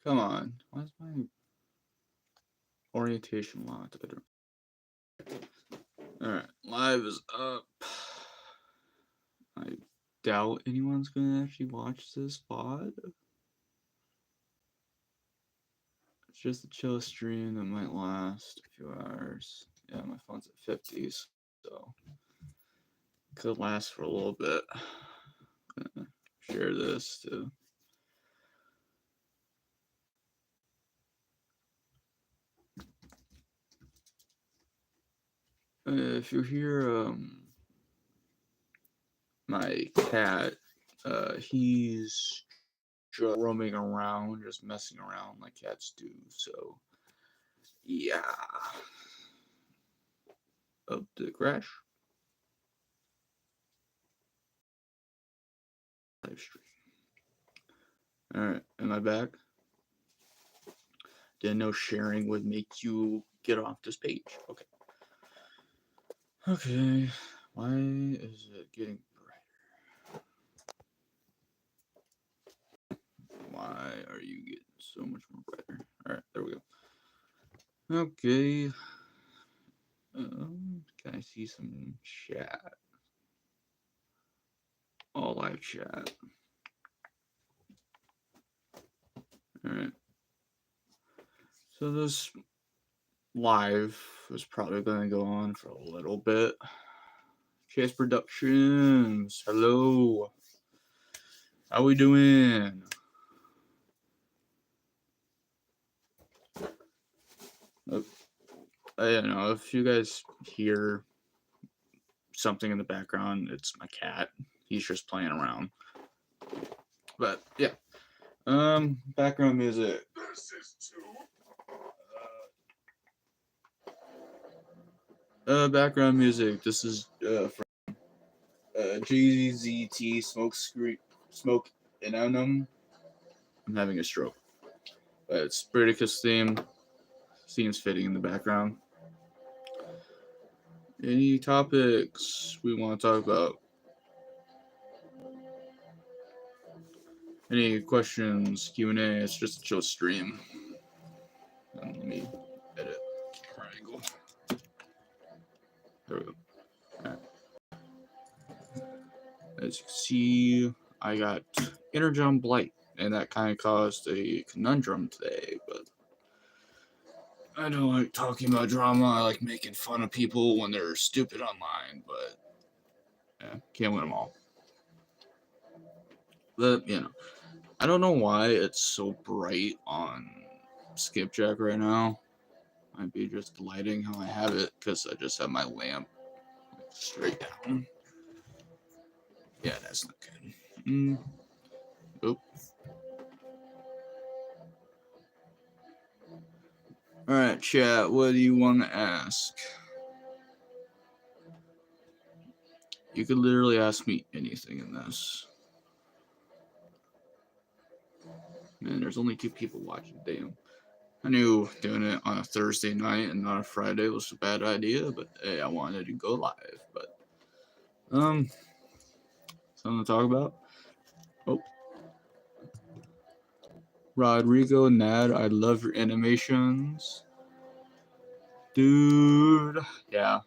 Come on. Why is my orientation locked? Alright, live is up. I doubt anyone's gonna actually watch this pod. It's just a chill stream that might last a few hours. Yeah, my phone's at 50, so could last for a little bit. Share this too. If you hear my cat, he's just roaming around, just messing around like cats do. So yeah, up to crash. Live stream. All right, am I back? Didn't know sharing would make you get off this page. Okay. Okay. Why is it getting brighter? Why are you getting so much more brighter? All right, there we go. Okay. Can I see some chat? All live chat. All right. So this live is probably going to go on for a little bit. Chase Productions. Hello. How we doing? I don't know if you guys hear something in the background. It's my cat. He's just playing around. But yeah. Background music. Background music. This is from GZT Smoke Inanum. I'm having a stroke. But it's Spartacus theme. Seems fitting in the background. Any topics we want to talk about? Any questions, Q&A? It's just a chill stream. And let me edit camera angle. There we go. All right. As you can see, I got Energon Blight, and that kind of caused a conundrum today, but I don't like talking about drama. I like making fun of people when they're stupid online, but yeah, can't win them all. But, you know, I don't know why it's so bright on Skipjack right now. Might be just the lighting how I have it, because I just have my lamp straight down. Yeah, that's not good. Oop. Alright, chat, what do you want to ask? You could literally ask me anything in this. Man, there's only 2 people watching, damn. I knew doing it on a Thursday night and not a Friday was a bad idea, but hey, I wanted to go live. But something to talk about. Oh, Rodrigo Nad, I love your animations, dude. Yeah,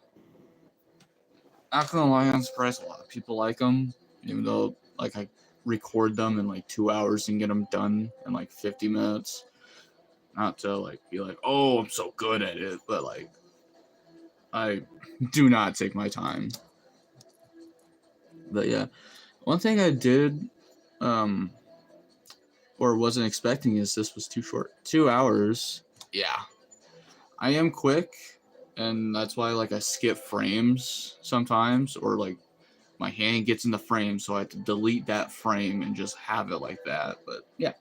not gonna lie, I'm surprised a lot of people like them, even though like I record them in like 2 hours and get them done in like 50 minutes. Not to like be like, oh, I'm so good at it, but like I do not take my time. But yeah, one thing I did, or wasn't expecting is this was too short. 2 hours. Yeah, I am quick, and that's why like I skip frames sometimes, or like my hand gets in the frame, so I have to delete that frame and just have it like that. But yeah,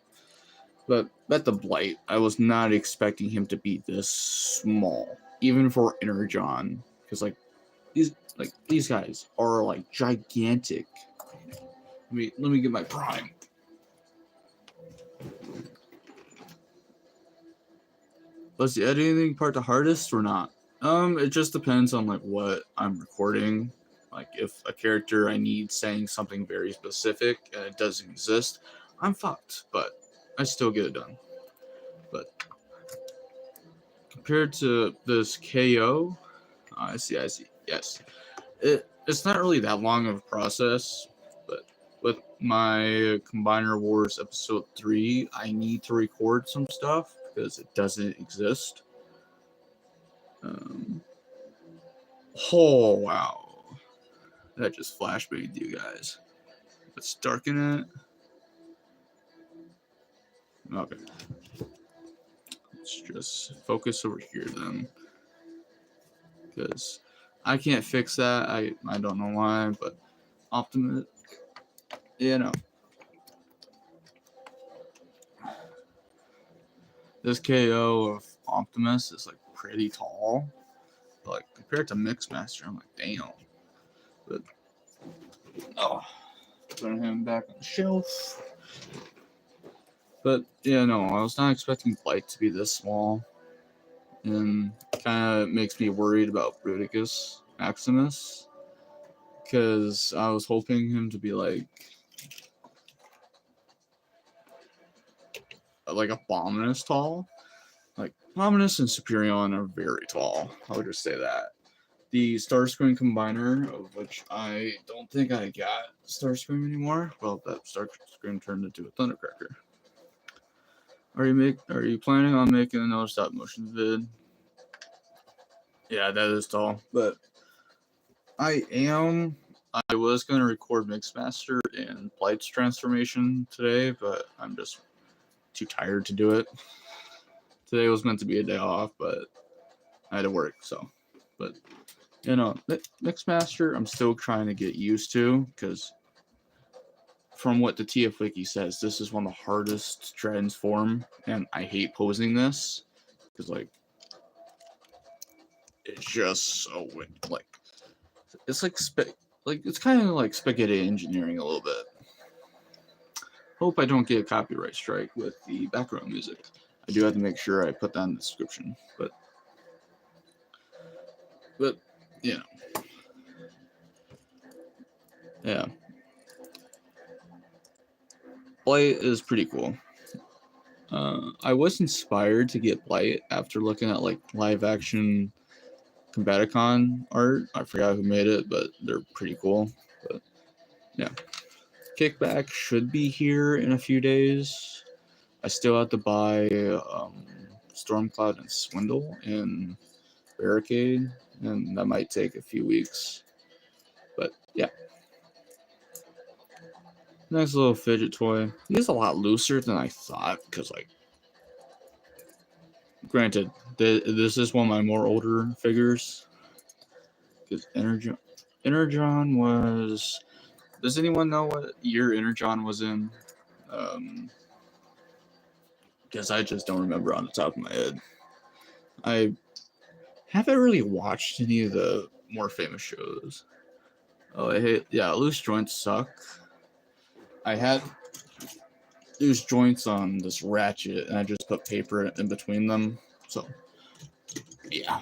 but at the Blight, I was not expecting him to be this small, even for Energon, because like these guys are like gigantic. Let me get my prime. Was the editing part the hardest or not? It just depends on like what I'm recording. Like if a character I need saying something very specific and it doesn't exist, I'm fucked. But I still get it done. But compared to this KO, I see. Yes, it's not really that long of a process, but with my Combiner Wars episode 3, I need to record some stuff because it doesn't exist. Oh wow, that just flashbanged you guys. Let's darken it. Okay, let's just focus over here then, because I can't fix that. I don't know why, but Optimus, this KO of Optimus is like pretty tall, but like compared to Mixmaster, I'm like damn. But putting him back on the shelf. But yeah, no, I was not expecting Blight to be this small, and kind of makes me worried about Bruticus Maximus, because I was hoping him to be like Abominus tall. Like Abominus and Superion are very tall. I would just say that. The Starscream Combiner, of which I don't think I got Starscream anymore. Well, that Starscream turned into a Thundercracker. Are you planning on making another stop motion vid? Yeah, that is tall. But I was gonna record Mixmaster and Blight's transformation today, but I'm just too tired to do it. Today was meant to be a day off, but I had to work, so. But Mixmaster, I'm still trying to get used to, because from what the TF Wiki says, this is one of the hardest to transform, and I hate posing this, because it's just so it's it's kind of like spaghetti engineering a little bit. Hope I don't get a copyright strike with the background music. I do have to make sure I put that in the description, but yeah. Blight is pretty cool. I was inspired to get Blight after looking at live action Combaticon art. I forgot who made it, but they're pretty cool. But yeah, Kickback should be here in a few days. I still have to buy Stormcloud and Swindle and Barricade, and that might take a few weeks. But yeah. Nice little fidget toy. He's a lot looser than I thought, because granted, this is one of my more older figures. Because Energon was. Does anyone know what year Energon was in? Because I just don't remember on the top of my head. I haven't really watched any of the more famous shows. Oh, loose joints suck. I had loose joints on this ratchet, and I just put paper in between them. So, yeah.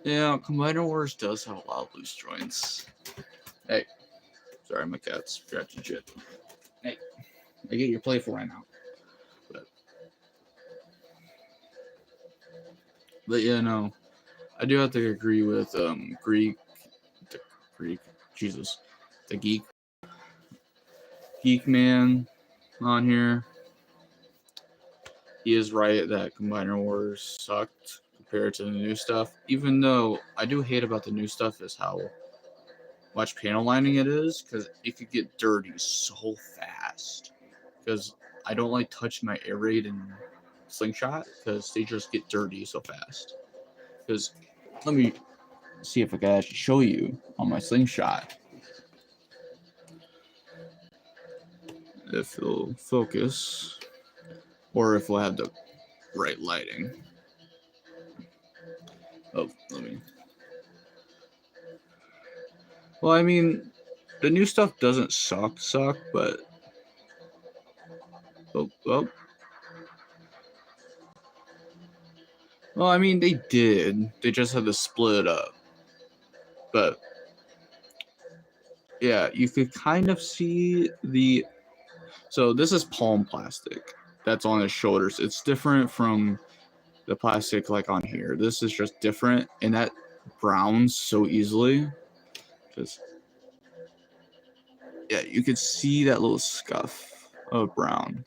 Yeah, Combiner Wars does have a lot of loose joints. Hey. Sorry, my cat's scratching shit. Hey. I get your playful right now. But yeah, no. I do have to agree with the Geek Man on here. He is right that Combiner Wars sucked compared to the new stuff. Even though I do hate about the new stuff is how much panel lining it is, because it could get dirty so fast. Because I don't like touching my air raid and slingshot, because they just get dirty so fast. Because let me see if I can actually show you on my slingshot. If it'll focus, or if we'll have the right lighting. Oh, let me. Well, I mean, the new stuff doesn't suck, but. Oh. Well, I mean, they did. They just had to split it up. But. Yeah, you could kind of see the So this is palm plastic that's on his shoulders. It's different from the plastic like on here. This is just different, and that browns so easily. Just yeah, you could see that little scuff of brown.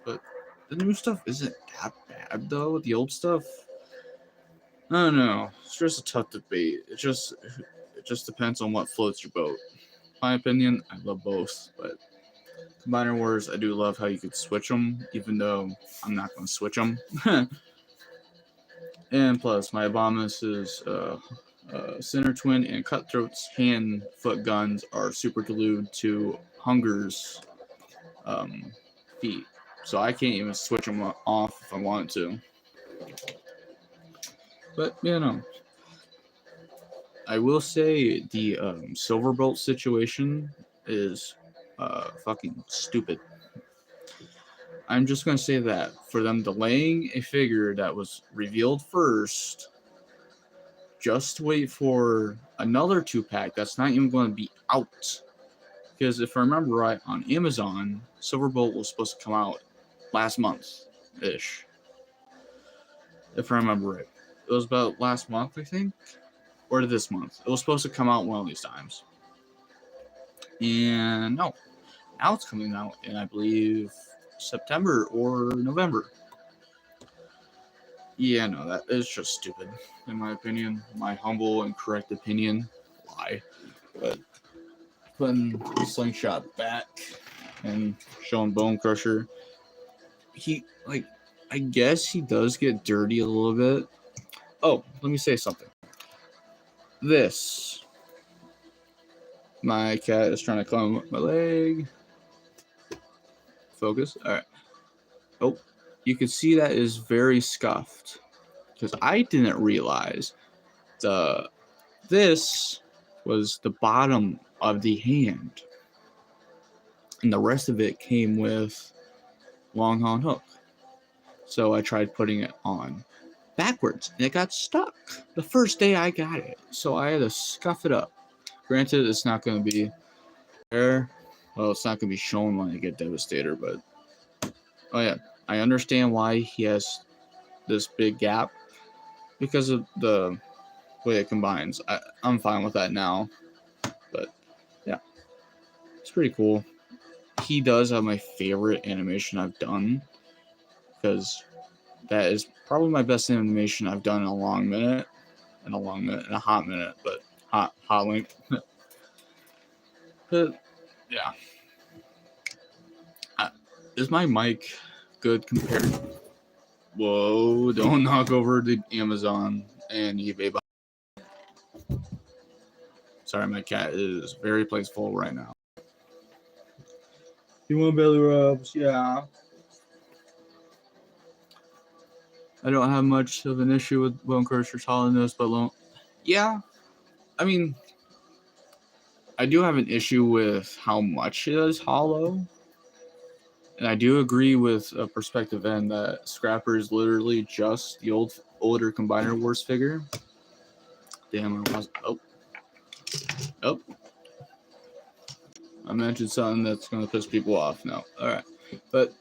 But the new stuff isn't that bad though. The old stuff, I don't know. It's just a tough debate. It just depends on what floats your boat. My opinion, I love both, but Combiner Wars, I do love how you could switch them, even though I'm not going to switch them. And plus, my Abominus's Center Twin and Cutthroat's hand foot guns are super glued to Hunger's feet, so I can't even switch them off if I wanted to. But you know, I will say the Silverbolt situation is fucking stupid. I'm just gonna say that for them delaying a figure that was revealed first, just wait for another 2-pack that's not even going to be out. Because if I remember right, on Amazon, Silverbolt was supposed to come out last month-ish. If I remember right. It was about last month, I think? Or this month. It was supposed to come out one of these times. And no. Now it's coming out in, I believe, September or November. Yeah, no, that is just stupid, in my opinion. My humble and correct opinion. Why? But putting Slingshot back and showing Bone Crusher, he, like, I guess he does get dirty a little bit. Oh, let me say something. This. My cat is trying to climb up my leg. Focus. Alright. Oh, you can see that is very scuffed. Because I didn't realize this was the bottom of the hand. And the rest of it came with Longhorn hook. So I tried putting it on backwards, and it got stuck the first day I got it. So I had to scuff it up. Granted, it's not going to be there. Well, it's not going to be shown when I get Devastator, but oh yeah, I understand why he has this big gap because of the way it combines. I'm fine with that now, but yeah, it's pretty cool. He does have my favorite animation I've done because that is probably my best animation I've done in a hot minute, but hot link. But yeah, is my mic good compared? Whoa! Don't knock over the Amazon and eBay. Sorry, my cat is very playful right now. You want belly rubs? Yeah. I don't have much of an issue with Bone Crusher's hollowness, but yeah, I mean, I do have an issue with how much it is hollow, and I do agree with a Perspective End that Scrapper is literally just the older Combiner Wars figure. Damn, oh, I mentioned something that's gonna piss people off. No, all right, but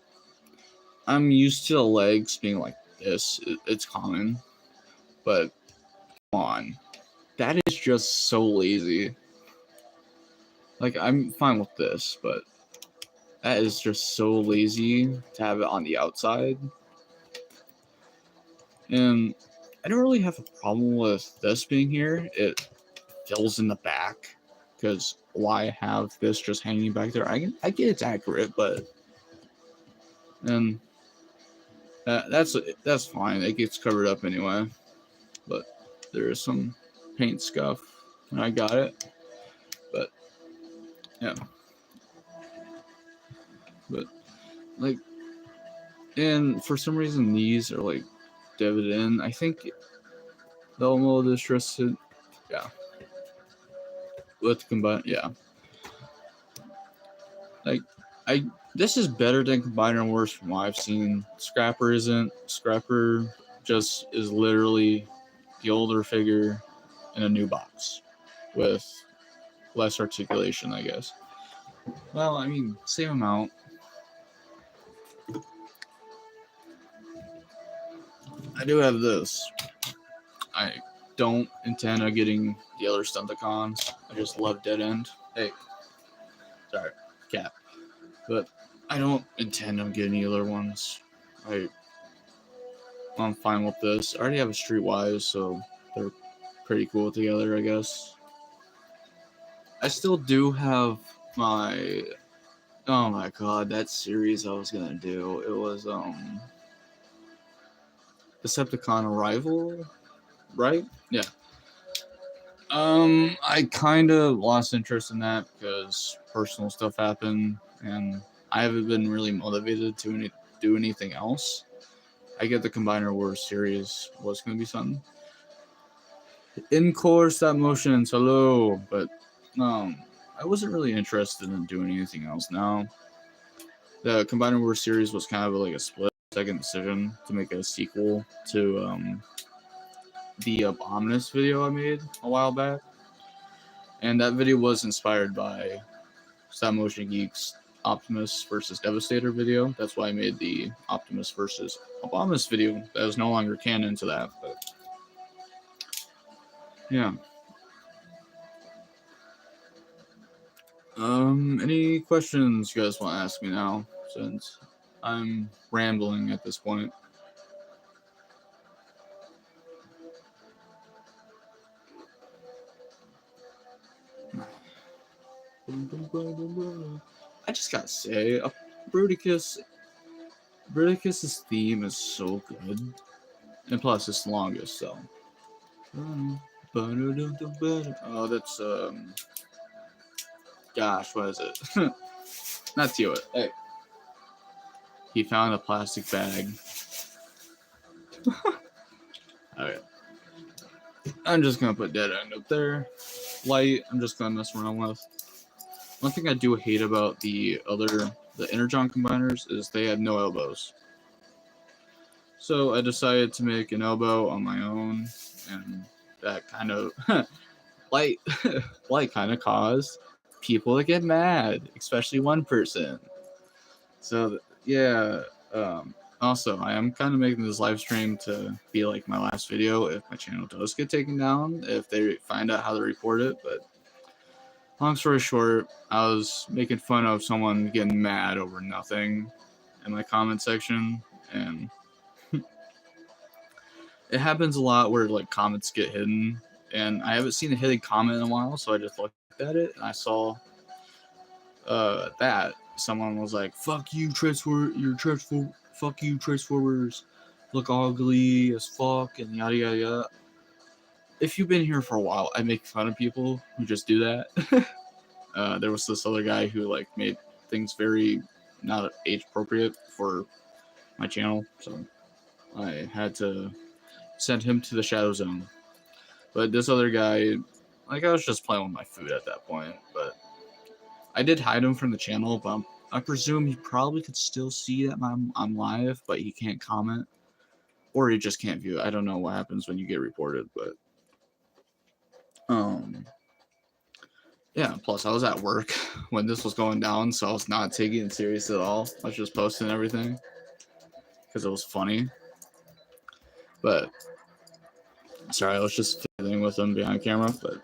I'm used to the legs being like this. It's common, but come on, that is just so lazy. Like, I'm fine with this, but that is just so lazy to have it on the outside. And I don't really have a problem with this being here. It fills in the back, because why have this just hanging back there? I get it's accurate, but and that's fine. It gets covered up anyway. But there is some paint scuff, and I got it. But yeah. But like, and for some reason these are like divvied in. I think the Elmo distressed, yeah. With combine, yeah. Like, this is better than Combiner Wars from what I've seen. Scrapper isn't. Scrapper just is literally the older figure in a new box with less articulation, I guess. Well, I mean, same amount. I do have this. I don't intend on getting the other Stunticons. I just love Dead End. Hey, sorry, cat. But I don't intend on getting the other ones. I'm fine with this. I already have a Streetwise, so they're pretty cool together, I guess. I still do have my... Oh my god, that series I was gonna do. It was, Decepticon Arrival, right? Yeah. I kind of lost interest in that because personal stuff happened, and I haven't been really motivated to do anything else. I get the Combiner Wars series was going to be something. In core stop motions, hello, but I wasn't really interested in doing anything else now. The Combiner Wars series was kind of like a split second decision to make a sequel to the Abominus video I made a while back. And that video was inspired by Stop Motion Geeks Optimus versus Devastator video. That's why I made the Optimus versus Abominus video. That is no longer canon to that, but yeah. Any questions you guys want to ask me now, since I'm rambling at this point? I just gotta say, Bruticus's theme is so good, and plus it's the longest, so. Oh, that's gosh, what is it? Not Teal. Hey, he found a plastic bag. Alright, I'm just gonna put Dead End up there. Light, I'm just gonna mess around with. One thing I do hate about the Energon combiners is they have no elbows. So I decided to make an elbow on my own, and that kind of light kind of caused people to get mad, especially one person. So yeah. Also, I am kind of making this live stream to be like my last video if my channel does get taken down, if they find out how to report it. But long story short, I was making fun of someone getting mad over nothing in my comment section, and it happens a lot where like comments get hidden, and I haven't seen a hidden comment in a while, so I just looked at it and I saw that someone was like, "Fuck you, fuck you, Transformers, look ugly as fuck," and yada yada yada. If you've been here for a while, I make fun of people who just do that. There was this other guy who like made things very not age appropriate for my channel, so I had to send him to the Shadow Zone. But this other guy, like, I was just playing with my food at that point, but I did hide him from the channel, but I presume he probably could still see that I'm live, but he can't comment, or he just can't view it. I don't know what happens when you get reported, but yeah, plus I was at work when this was going down, so I was not taking it serious at all. I was just posting everything because it was funny. But sorry, I was just fiddling with them behind camera, but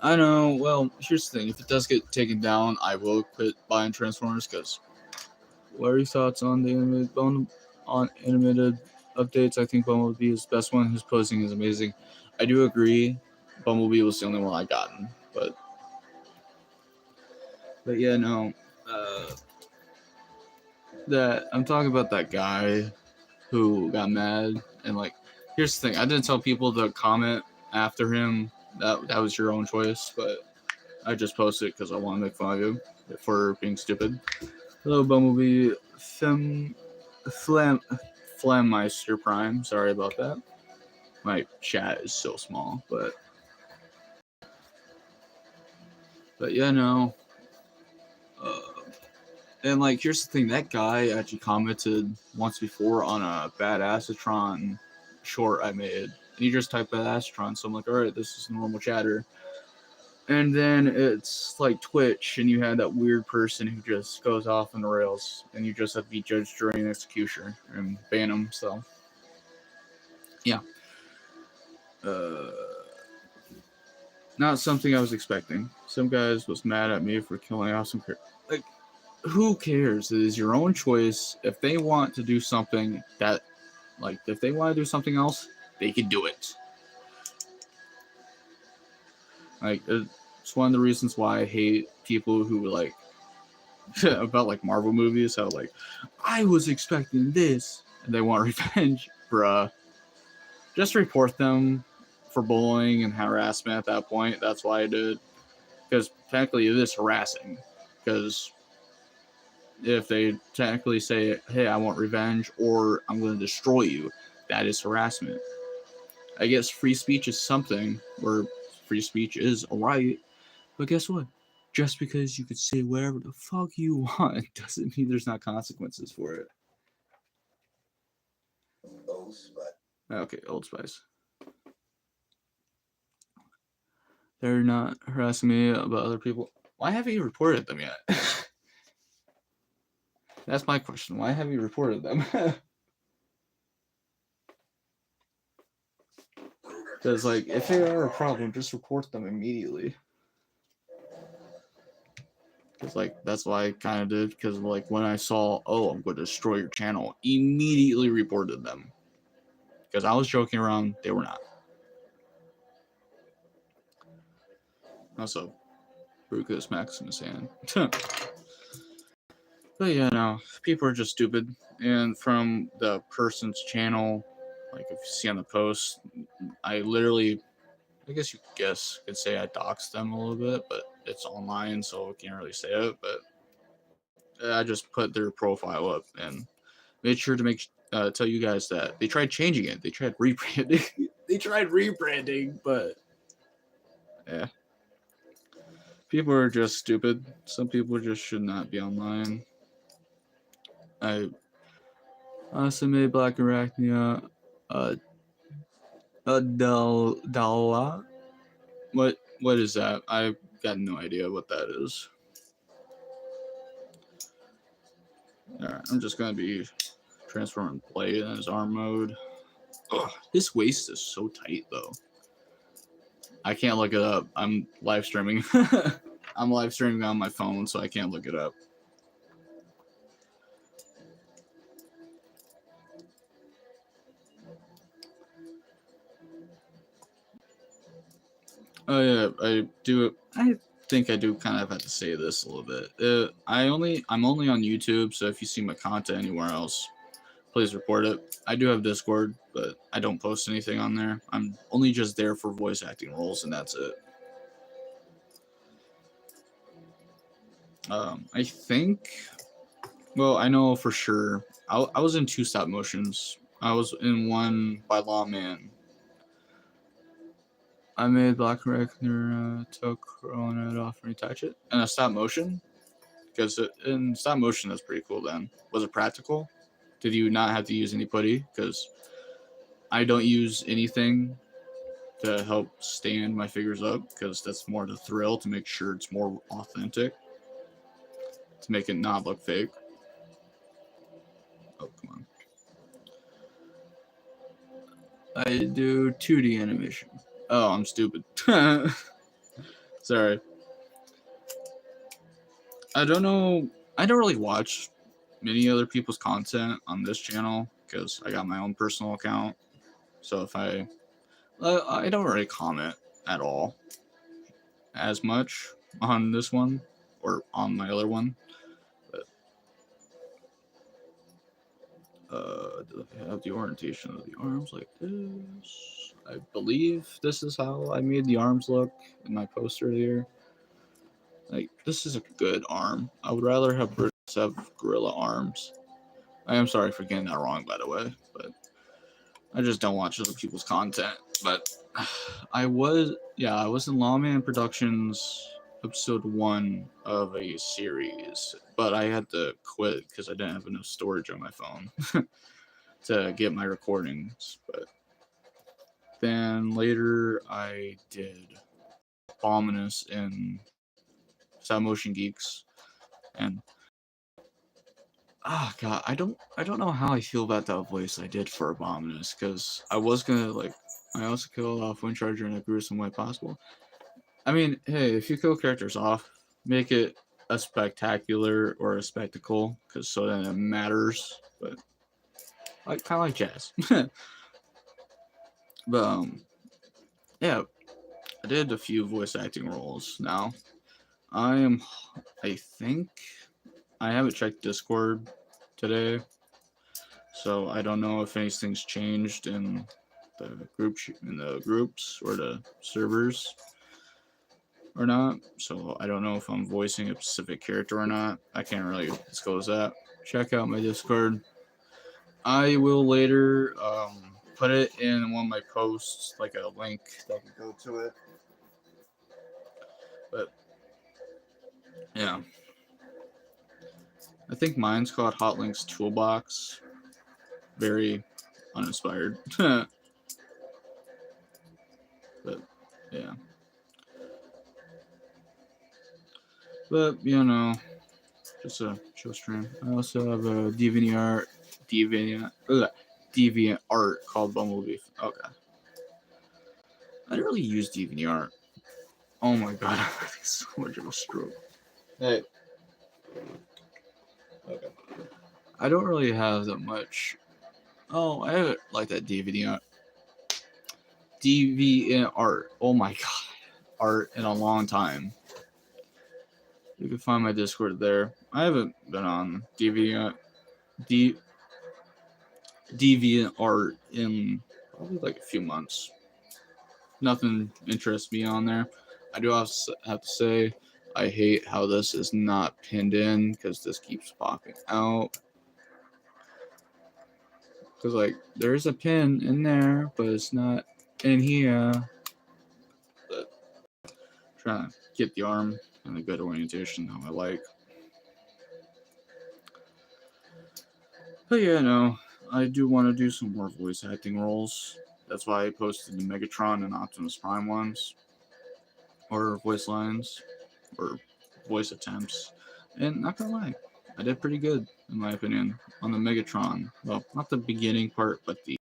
I know, well, here's the thing. If it does get taken down, I will quit buying Transformers, because what are your thoughts on the animated updates? I think Bumblebee is the best one. His posing is amazing. I do agree. Bumblebee was the only one I gotten, but yeah, no. That I'm talking about that guy who got mad, and like, here's the thing. I didn't tell people to comment after him. That was your own choice, but I just posted it because I want to make fun of you for being stupid. Hello, Bumblebee. Flammeister Prime. Sorry about that. My chat is so small, but yeah, no. And like, here's the thing. That guy actually commented once before on a Badassatron short I made. And he just typed Badassatron, so I'm like, all right, this is normal chatter. And then it's like Twitch, and you had that weird person who just goes off on the rails, and you just have to be judged during execution and ban them. So, yeah, not something I was expecting. Some guys was mad at me for killing off some. Like, who cares? It is your own choice. If they want to do something that, like, if they want to do something else, they can do it. Like, it's one of the reasons why I hate people who like about like Marvel movies. How like I was expecting this, and they want revenge, bruh. Just report them for bullying and harassment at that point. That's why I did, because technically it is harassing. Because if they technically say, "Hey, I want revenge," or "I'm going to destroy you," that is harassment. I guess free speech is something where free speech is a right, but guess what? Just because you could say whatever the fuck you want doesn't mean there's not consequences for it. Old Spice. Okay, Old Spice. They're not harassing me about other people. Why haven't you reported them yet? That's my question. Why haven't you reported them? Because, like, if they are a problem, just report them immediately. Because, like, that's why I kind of did. Because, like, when I saw, oh, I'm going to destroy your channel, immediately reported them. Because I was joking around, they were not. Also, Brucus Maximus hand. But yeah, no, people are just stupid. And from the person's channel, like if you see on the post, I literally, I guess you could say I doxed them a little bit, but it's online, so I can't really say it. But I just put their profile up and made sure to tell you guys that they tried changing it. They tried rebranding. But yeah, people are just stupid. Some people just should not be online. I made Black Arachnia Dala. What is that? I've got no idea what that is. Alright, I'm just gonna be transforming Blade in his arm mode. Ugh, his waist is so tight though. I can't look it up. I'm live streaming. I'm live streaming on my phone, so I can't look it up. Oh yeah, I do. I think I do kind of have to say this a little bit. I'm only on YouTube, so if you see my content anywhere else, please report it. I do have Discord, but I don't post anything on there. I'm only just there for voice acting roles, and that's it. I think. Well, I know for sure. I was in 2 stop motions. I was in one by Lawman. I made Black Reckoner, took Corona off and retouch it. And a stop motion? Because in stop motion, that's pretty cool then. Was it practical? Did you not have to use any putty? Because I don't use anything to help stand my figures up, because that's more the thrill, to make sure it's more authentic, to make it not look fake. Oh, come on. I do 2D animation. Oh, I'm stupid. Sorry. I don't know. I don't really watch many other people's content on this channel because I got my own personal account. So if I don't really comment at all as much on this one or on my other one. But do I have the orientation of the arms like this? I believe this is how I made the arms look in my post earlier. Like, this is a good arm. I would rather have Brutus have gorilla arms. I am sorry for getting that wrong, by the way, but I just don't watch other people's content. But I was in Lawman Productions episode 1 of a series, but I had to quit because I didn't have enough storage on my phone to get my recordings. But then later I did Abominus in Stop Motion Geeks, and god, I don't know how I feel about that voice I did for Abominus, because I was gonna I also killed off Windcharger in a gruesome way possible. I mean, hey, if you kill characters off, make it a spectacular or a spectacle, because so then it matters. But kind of like jazz. But yeah, I did a few voice acting roles. Now I think I haven't checked Discord today, so I don't know if anything's changed in the groups or the servers or not. So I don't know if I'm voicing a specific character or not. I can't really disclose that. Check out my Discord. I will later put it in one of my posts, like a link that can go to it. But yeah, I think mine's called Hotlink's Toolbox. Very uninspired. But yeah. But just a chill stream. I also have a deviant art called Bumblebee. Okay. I didn't really use DeviantArt. Oh my god, I'm having so much of a stroke. Hey. Okay. I don't really have that much. Oh, I haven't like that DeviantArt. DeviantArt. Oh my god. Art in a long time. You can find my Discord there. I haven't been on DeviantArt in probably like a few months. Nothing interests me on there. I do have to say, I hate how this is not pinned in because this keeps popping out. Because, there's a pin in there, but it's not in here. But trying to get the arm in a good orientation, how I like. But yeah, no, I do want to do some more voice acting roles. That's why I posted the Megatron and Optimus Prime ones. Or voice lines. Or voice attempts. And not gonna lie, I did pretty good, in my opinion, on the Megatron. Well, not the beginning part, but the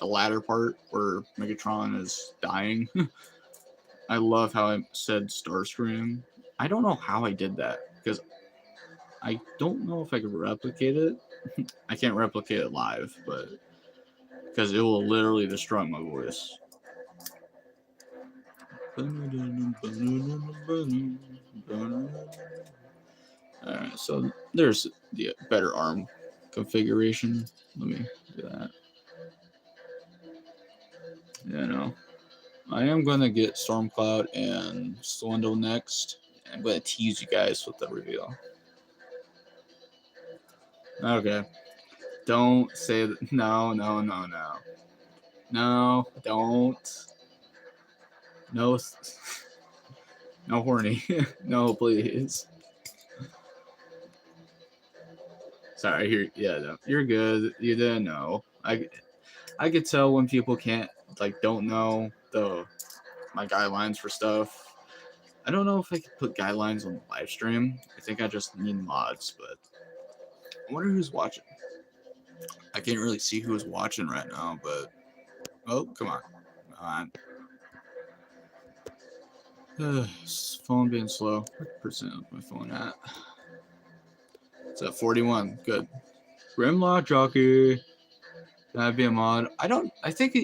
latter part where Megatron is dying. I love how I said Starscream. I don't know how I did that, because I don't know if I could replicate it. I can't replicate it live, but because it will literally destroy my voice. Alright, so there's the better arm configuration. Let me do that. Yeah, no. I am going to get Stormcloud and Swindle next. I'm going to tease you guys with the reveal. Okay. Don't say that. No. No, don't. No. No horny. No, please. Sorry, no, you're good. You didn't know. I could tell when people don't know my guidelines for stuff. I don't know if I could put guidelines on the live stream. I think I just need mods, but I wonder who's watching. I can't really see who's watching right now, but come on. Phone being slow. What percent of my phone at? It's at 41. Good. Grimlock Jockey. Can I be a mod? I think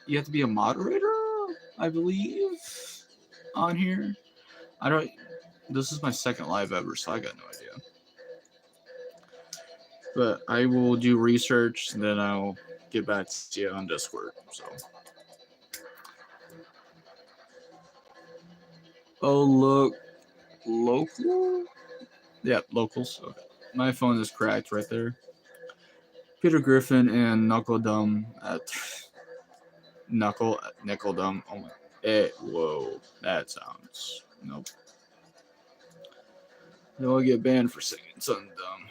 you have to be a moderator, I believe, on here. This is my second live ever, so I got no idea. But I will do research, and then I'll get back to you on Discord. So. Oh, look. Local? Yeah, locals. Okay. My phone is cracked right there. Peter Griffin and Knuckle Dumb at Nickel Dumb. Oh my. Whoa. That sounds. Nope. Then I'll get banned for saying something dumb.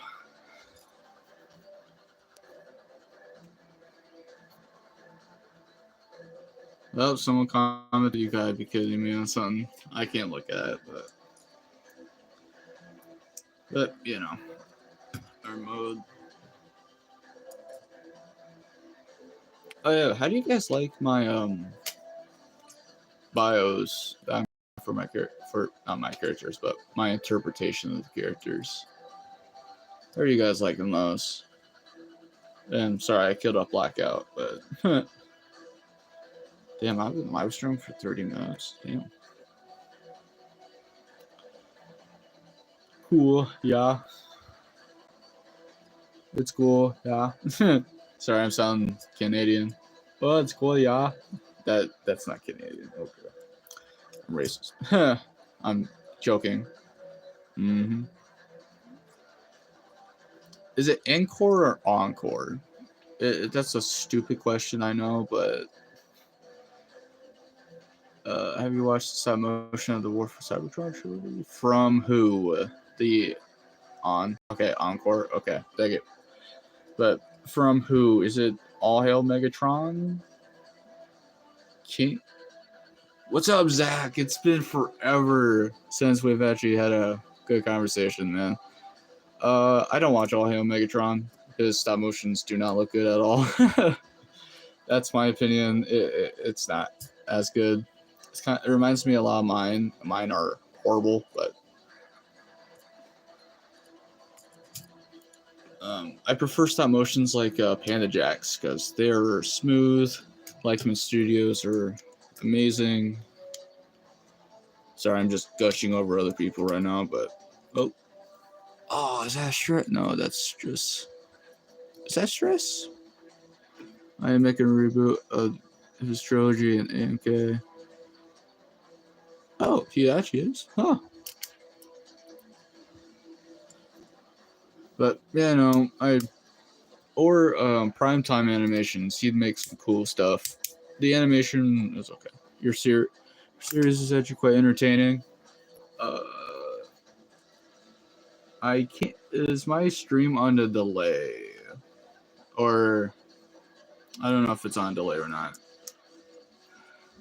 Oh, someone commented you gotta be kidding me on something. I can't look at it, but you know, our mode. Oh yeah, how do you guys like my bios that I'm for my for not my characters, but my interpretation of the characters? How are you guys liking those? And sorry, I killed off Blackout, but damn, I've been live streaming for 30 minutes. Damn. Cool, yeah. It's cool, yeah. Sorry, I'm sounding Canadian. Oh, it's cool, yeah. That's not Canadian. Okay, I'm racist. I'm joking. Mm-hmm. Is it encore or encore? That's a stupid question, I know, but have you watched the stop motion of the War for Cybertron trilogy? From who? The okay, encore. Okay, take it. But from who? Is it All Hail Megatron? King? What's up, Zach? It's been forever since we've actually had a good conversation, man. I don't watch All Hail Megatron. His stop motions do not look good at all. That's my opinion. It's not as good. It reminds me a lot of mine. Mine are horrible, but I prefer stop motions like Panda Jacks because they're smooth. HotlinkStudios are amazing. Sorry, I'm just gushing over other people right now, but is that stress? No, that's just. Is that stress? I am making a reboot of his trilogy in AMK. Oh, he actually is? Huh. But, yeah, no, Primetime Animations, he'd make some cool stuff. The animation is okay. Your series is actually quite entertaining. I can't. Is my stream on a delay? Or. I don't know if it's on delay or not.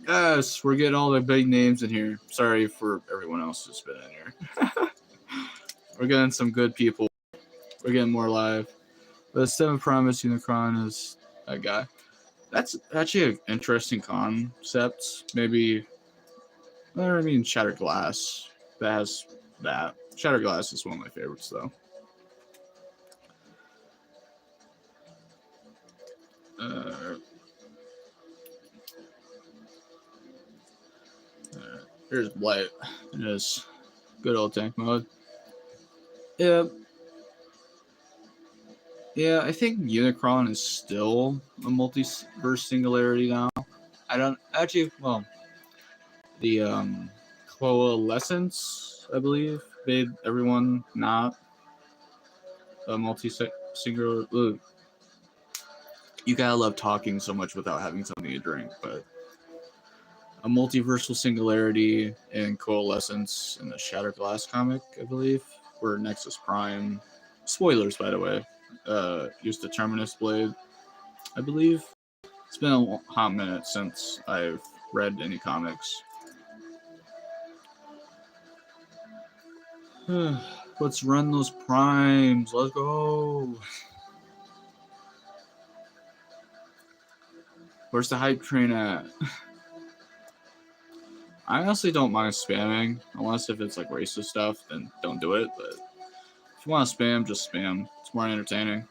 Yes, we're getting all the big names in here. Sorry for everyone else who's been in here. We're getting some good people. We're getting more live. The Seven Promise Unicron is that guy. That's actually an interesting concept. Maybe, I mean, Shattered Glass. That has that. Shattered Glass is one of my favorites, though. Here's Blight in his good old tank mode. Yeah. Yeah, I think Unicron is still a multiverse singularity now. I don't actually. Well, the Coalescence, I believe, made everyone not a singular. You gotta love talking so much without having something to drink, but a multiversal singularity and Coalescence in the Shattered Glass comic, I believe, where Nexus Prime. Spoilers, by the way. Used the Terminus Blade, I believe. It's been a hot minute since I've read any comics. Let's run those primes. Let's go. Where's the hype train at? I honestly don't mind spamming, unless if it's like racist stuff, then don't do it. But if you want to spam, just spam. It's more entertaining.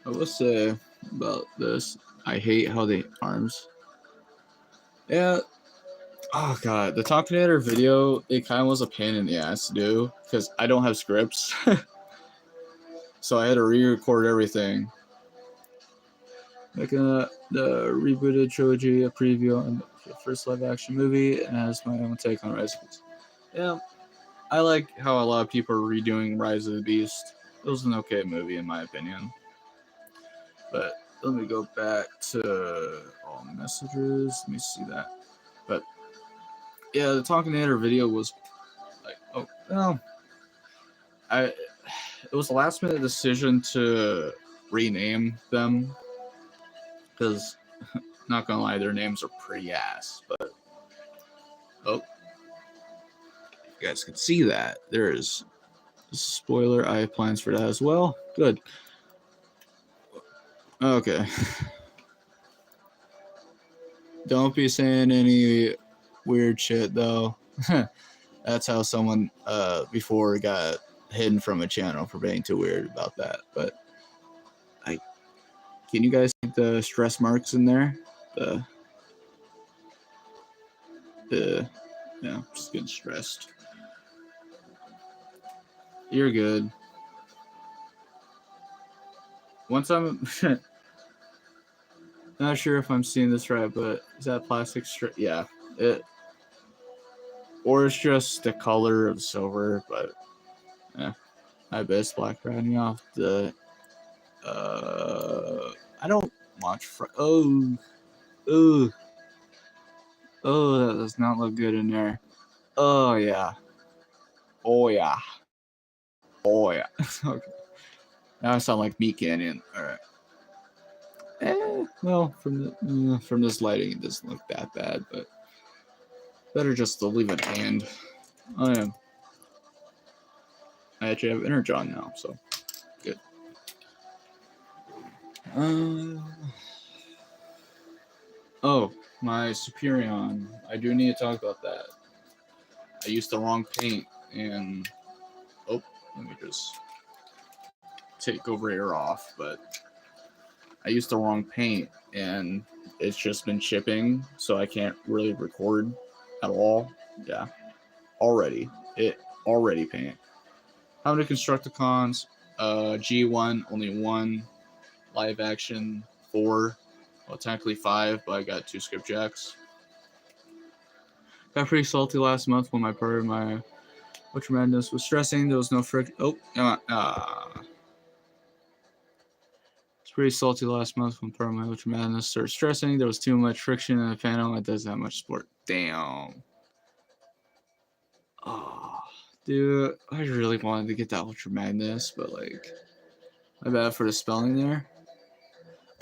I will say about this, I hate how the arms. Yeah. Oh god, the Talkinator video, it kind of was a pain in the ass to do because I don't have scripts, so I had to re-record everything. Making the rebooted trilogy a preview on the first live-action movie, and has my own take on recipes. Yeah, I like how a lot of people are redoing Rise of the Beast. It was an okay movie in my opinion. But let me go back to all messages. Let me see that. But yeah, the Talkinator video was like, oh no, it was a last minute decision to rename them because, not gonna lie, their names are pretty ass. But oh, you guys can see that there is a spoiler. I have plans for that as well. Good. Okay. Don't be saying any weird shit though. That's how someone before got hidden from a channel for being too weird about that. But can you guys see the stress marks in there? Yeah, just getting stressed. You're good. Once I'm not sure if I'm seeing this right, but is that plastic strip? Yeah, it. Or it's just the color of silver, but yeah, I bet it's black riding off the. I don't watch. Oh, that does not look good in there. Oh yeah. Oh yeah. Oh yeah. Okay. Now I sound like Meat Canyon. All right. Well, from this lighting, it doesn't look that bad, but better just to leave it hand. I actually have Energon now, so good. Oh, my Superion. I do need to talk about that. I used the wrong paint, and let me just take over air off. But I used the wrong paint, and it's just been chipping, so I can't really record at all. Yeah, it already paint. How many Constructicons? G1 only one, live action 4. Well, technically 5, but I got 2 skipjacks. Got pretty salty last month when my part of my Ultra Madness was stressing. There was no friction. Oh, come on. It's pretty salty last month when part of my Ultra Madness started stressing. There was too much friction in the panel. It doesn't have much support. Damn. Oh, dude, I really wanted to get that Ultra Madness, but like, my bad for the spelling there.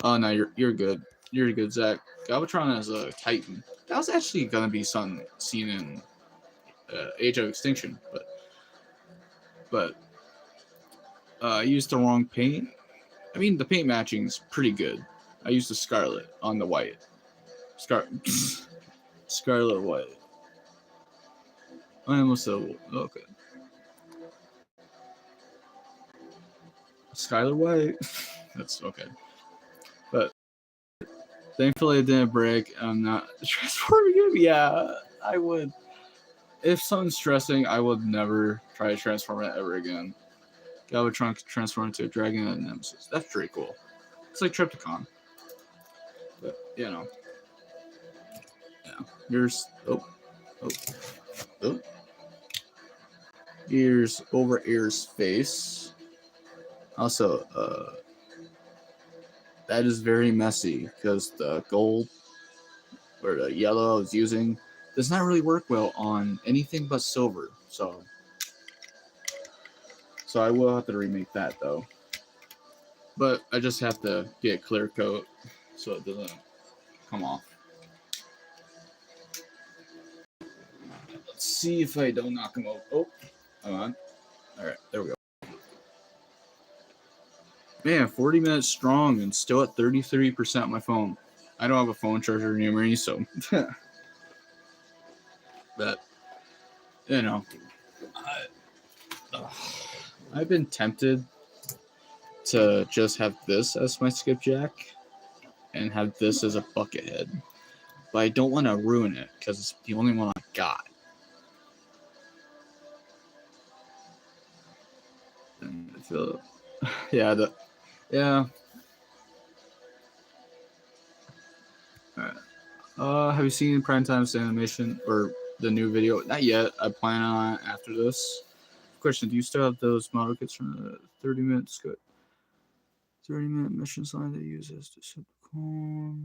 Oh no, you're good. You're good, Zach. Galvatron as a Titan. That was actually gonna be something seen in Age of Extinction, but I used the wrong paint. I mean, the paint matching is pretty good. I used the Scarlet on the white. Scarlet white. I almost said okay. Skylar White. That's okay. But thankfully it didn't break. I'm not transforming him. Yeah, I would. If something's stressing, I would never try to transform it ever again. Galvatron could transform into a dragon and a nemesis. That's pretty cool. It's like Trypticon. But, yeah. Here's Here's over Air's face. Also, that is very messy because the gold or the yellow I was using does not really work well on anything but silver. So I will have to remake that though. But I just have to get clear coat so it doesn't come off. Let's see if I don't knock him over. Oh, hold on. All right, there we go. Man, 40 minutes strong and still at 33% on my phone. I don't have a phone charger near me, so. But, I've been tempted to just have this as my skipjack and have this as a bucket head. But I don't want to ruin it because it's the only one I got. And I feel, yeah. Alright. Have you seen Prime Time's animation or the new video? Not yet. I plan on it after this. Question: do you still have those model kits from the 30-minute 30-minute missions line that use as Decepticons?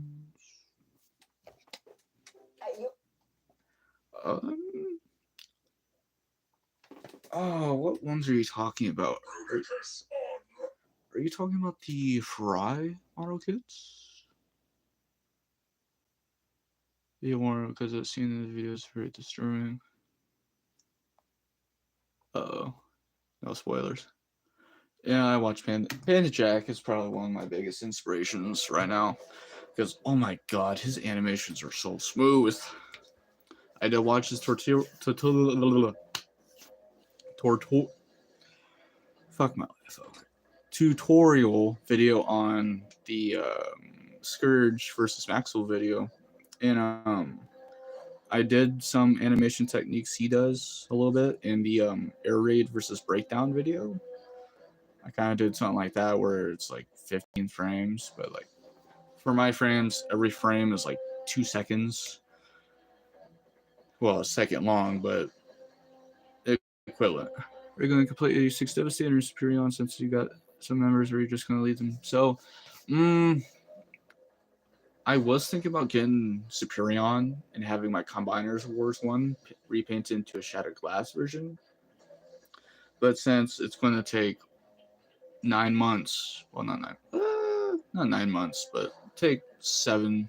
what ones are you talking about? Are you talking about the Fry model kits? The one because I've seen the videos very disturbing. Uh-oh. No spoilers. Yeah, I watch Panda Jack is probably one of my biggest inspirations right now. Because, oh my god, his animations are so smooth. I did watch his tutorial video on the Scourge versus Maxwell video. And I did some animation techniques he does a little bit in the air raid versus breakdown video. I kind of did something like that where it's like 15 frames, but like for my frames, every frame is like 2 seconds. Well, a second long, but equivalent. Are you going to complete 86 Devastator and Superion since you got some members, or are you just going to leave them? So, I was thinking about getting Superion and having my Combiners Wars one repainted into a Shattered Glass version. But since it's going to take 9 months, well, not 9 months, but take 7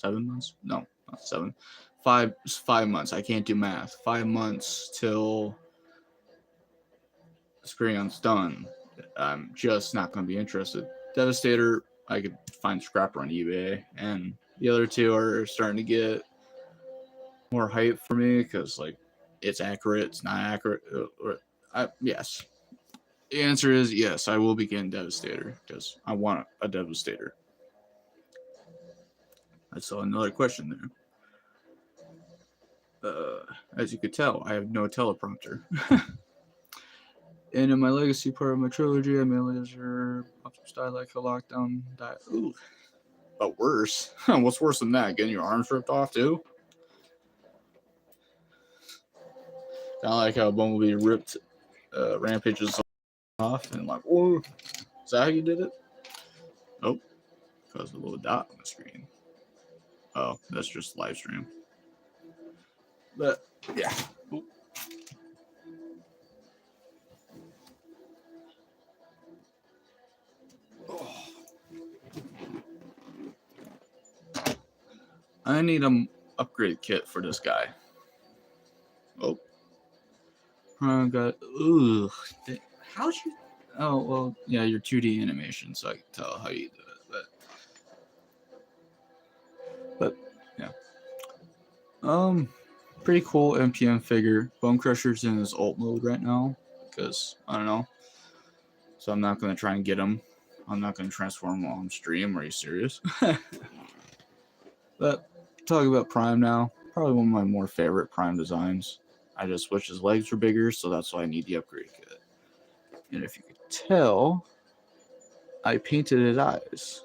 months? No, not 7. 5 months. I can't do math. 5 months till Superion's done. I'm just not going to be interested. Devastator, I could find scrapper on eBay, and the other two are starting to get more hype for me because, like, it's accurate, it's not accurate. Yes. The answer is yes, I will be getting Devastator because I want a Devastator. I saw another question there. As you could tell, I have no teleprompter. And in my legacy part of my trilogy, I made laser style like a lockdown diet. Ooh. But worse. What's worse than that? Getting your arms ripped off too? Kind of like how Bumblebee ripped Rampage's off and like, whoa. Is that how you did it? Oh, because of the little dot on the screen. Oh, that's just live stream. But yeah. Ooh. Oh. I need an upgrade kit for this guy. Oh. I got. Ooh. How'd you. Oh, well, yeah, your 2D animation, so I can tell how you do it. But yeah. Pretty cool MPM figure. Bone Crusher's in his ult mode right now, because, I don't know. So I'm not going to try and get him. I'm not going to transform him on stream. Are you serious? But, talking about Prime now. Probably one of my more favorite Prime designs. I just wish his legs were bigger, so that's why I need the upgrade kit. And if you could tell, I painted his eyes.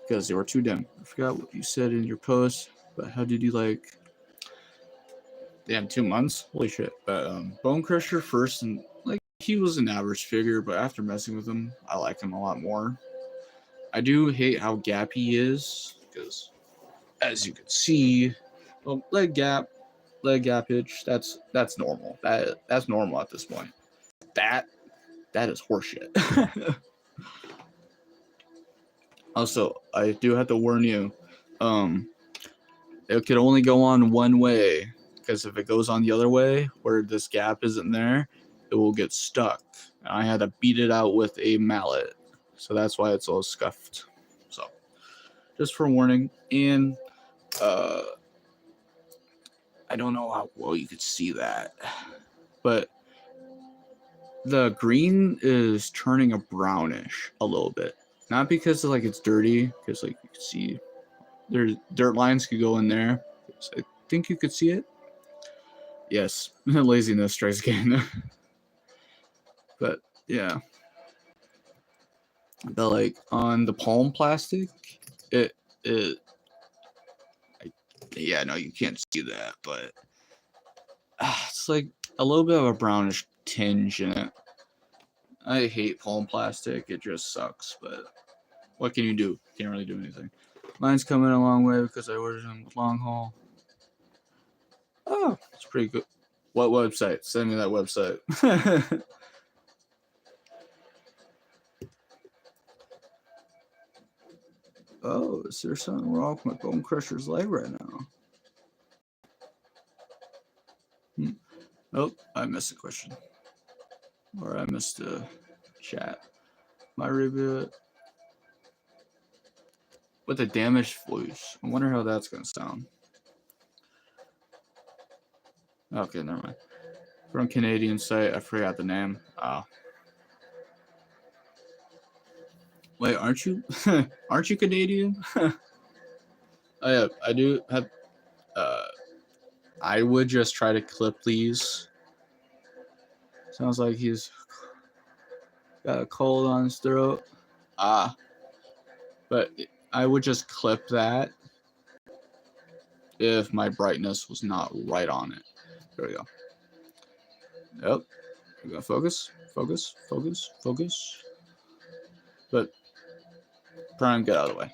Because they were too dim. I forgot what you said in your post, but how did you like... Damn, 2 months? Holy shit. But Bone Crusher first, and like he was an average figure, but after messing with him, I like him a lot more. I do hate how gappy he is, because as you can see, well, leg gappage, that's normal. That's normal at this point. That is horseshit. Also, I do have to warn you, it could only go on one way. Because if it goes on the other way, where this gap isn't there, it will get stuck. And I had to beat it out with a mallet. So that's why it's all scuffed. So, just for warning. And, I don't know how well you could see that. But, the green is turning a brownish a little bit. Not because, like, it's dirty. Because, like, you can see, there's dirt lines could go in there. So I think you could see it. Yes, laziness strikes again. But yeah, but like on the palm plastic, yeah, no, you can't see that, but it's like a little bit of a brownish tinge in it. I hate palm plastic; it just sucks. But what can you do? Can't really do anything. Mine's coming a long way because I ordered them long haul. Oh, it's pretty good. What website? Send me that website. Oh, is there something wrong with my bone crusher's leg right now? Oh, I missed a question. Or I missed a chat. My reboot. With a damaged voice. I wonder how that's going to sound. Okay, never mind. From Canadian site, I forgot the name. Oh. Wait, aren't you? Aren't you Canadian? Oh, yeah, I do have. I would just try to clip these. Sounds like he's got a cold on his throat. But I would just clip that if my brightness was not right on it. There we go. Yep. We're gonna focus. But Prime, get out of the way.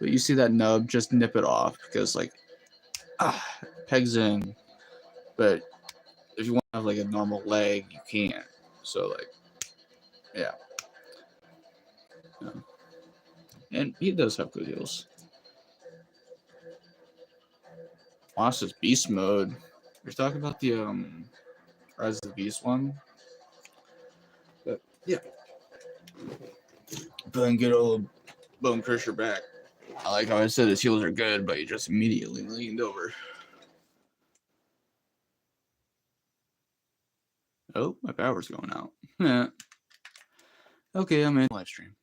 But you see that nub, just nip it off because like pegs in. But if you want to have like a normal leg, you can't. So like, yeah. And he does have good heals. Watch this beast mode. You're talking about the Rise of the Beast one. But yeah. But get old Bone Crusher back. I like how I said his heals are good, but he just immediately leaned over. Oh, my power's going out. Yeah. Okay, I'm in live stream.